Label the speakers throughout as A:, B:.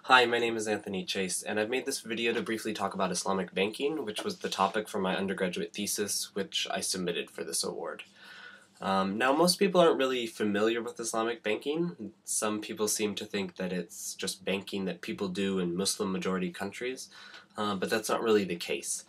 A: Hi, my name is Anthony Chase, and I've made this video to briefly talk about Islamic banking, which was the topic for my undergraduate thesis, which I submitted for this award. Now, most people aren't really familiar with Islamic banking. Some people seem to think that it's just banking that people do in Muslim-majority countries, but that's not really the case.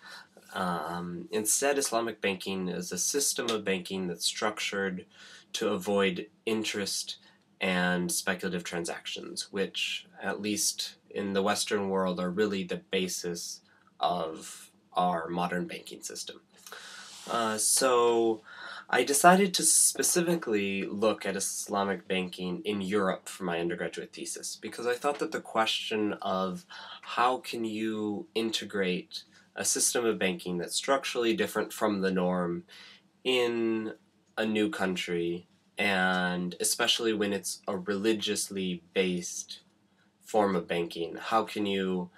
A: Instead, Islamic banking is a system of banking that's structured to avoid interest and speculative transactions, which, at least in the Western world, are really the basis of our modern banking system. So I decided to specifically look at Islamic banking in Europe for my undergraduate thesis because I thought that the question of how can you integrate a system of banking that's structurally different from the norm in a new country, and especially when it's a religiously based form of banking, how can you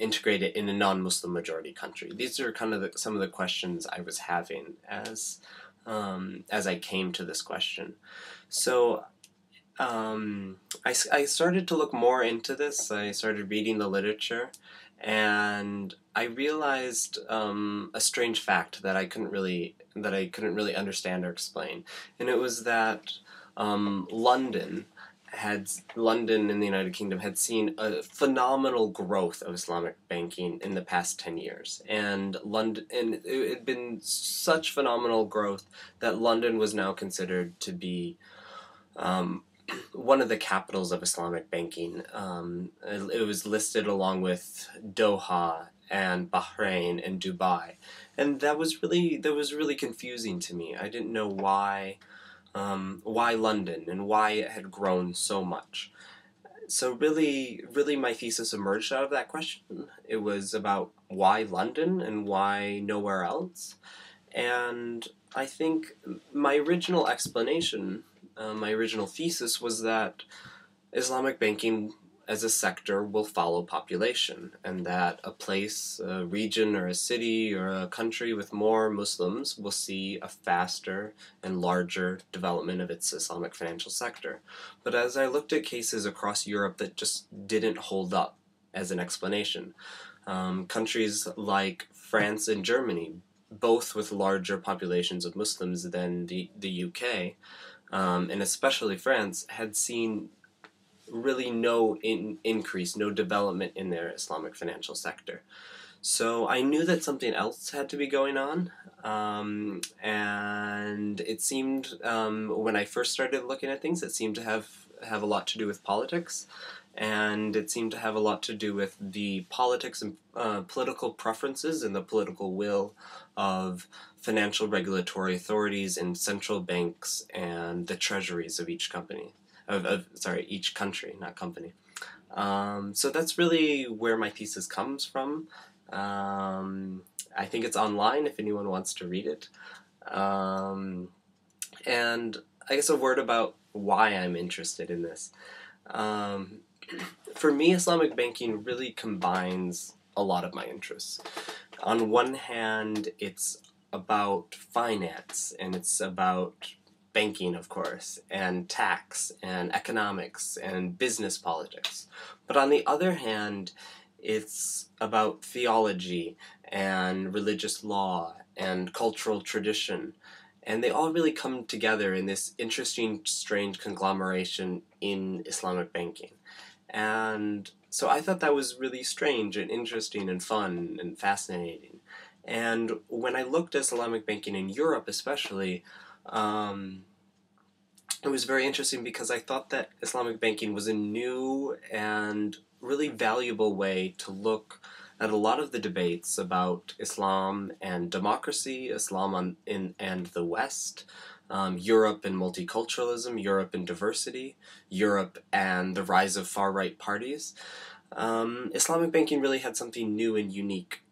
A: integrate it in a non-Muslim majority country? These are kind of some of the questions I was having as I came to this question. So I started to look more into this. I started reading the literature, and I realized a strange fact that I couldn't really understand or explain, and it was that London in the United Kingdom had seen a phenomenal growth of Islamic banking in the past 10 years. And it had been such phenomenal growth that London was now considered to be one of the capitals of Islamic banking. It was listed along with Doha and Bahrain and Dubai. And that was really confusing to me. I didn't know why London and why it had grown so much. So really my thesis emerged out of that question. It was about why London and why nowhere else. And I think my original explanation, my original thesis was that Islamic banking as a sector will follow population, and that a place, a region, or a city, or a country with more Muslims will see a faster and larger development of its Islamic financial sector. But as I looked at cases across Europe, that just didn't hold up as an explanation. Countries like France and Germany, both with larger populations of Muslims than the UK, and especially France, had seen really no increase, no development in their Islamic financial sector. So I knew that something else had to be going on, and it seemed, when I first started looking at things, it seemed to have a lot to do with politics, and it seemed to have a lot to do with the politics and political preferences and the political will of financial regulatory authorities and central banks and the treasuries of each company. Each country, not company. So that's really where my thesis comes from. I think it's online if anyone wants to read it. And I guess a word about why I'm interested in this. For me, Islamic banking really combines a lot of my interests. On one hand, it's about finance, and it's about banking, of course, and tax, and economics, and business politics. But on the other hand, it's about theology, and religious law, and cultural tradition. And they all really come together in this interesting, strange conglomeration in Islamic banking. And so I thought that was really strange and interesting and fun and fascinating. And when I looked at Islamic banking in Europe especially, it was very interesting because I thought that Islamic banking was a new and really valuable way to look at a lot of the debates about Islam and democracy, Islam and the West, Europe and multiculturalism, Europe and diversity, Europe and the rise of far-right parties. Islamic banking really had something new and unique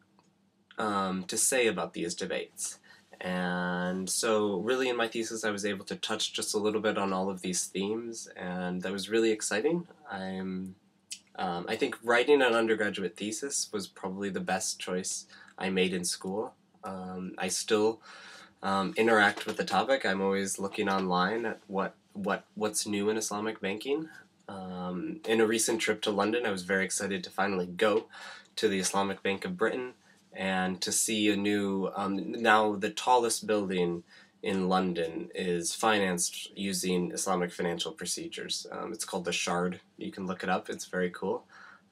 A: to say about these debates. And so really in my thesis I was able to touch just a little bit on all of these themes, and that was really exciting. I think writing an undergraduate thesis was probably the best choice I made in school. I still interact with the topic. I'm always looking online at what's new in Islamic banking. In a recent trip to London, I was very excited to finally go to the Islamic Bank of Britain and to see a new, now the tallest building in London is financed using Islamic financial procedures. It's called the Shard. You can look it up. It's very cool.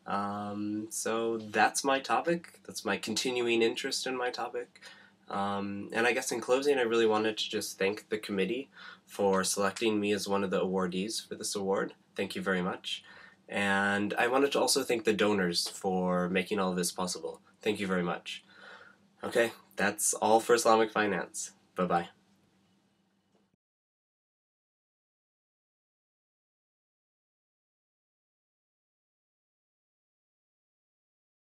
A: So that's my topic. That's my continuing interest in my topic. And I guess in closing, I really wanted to just thank the committee for selecting me as one of the awardees for this award. Thank you very much. And I wanted to also thank the donors for making all of this possible. Thank you very much. Okay, that's all for Islamic finance. Bye-bye.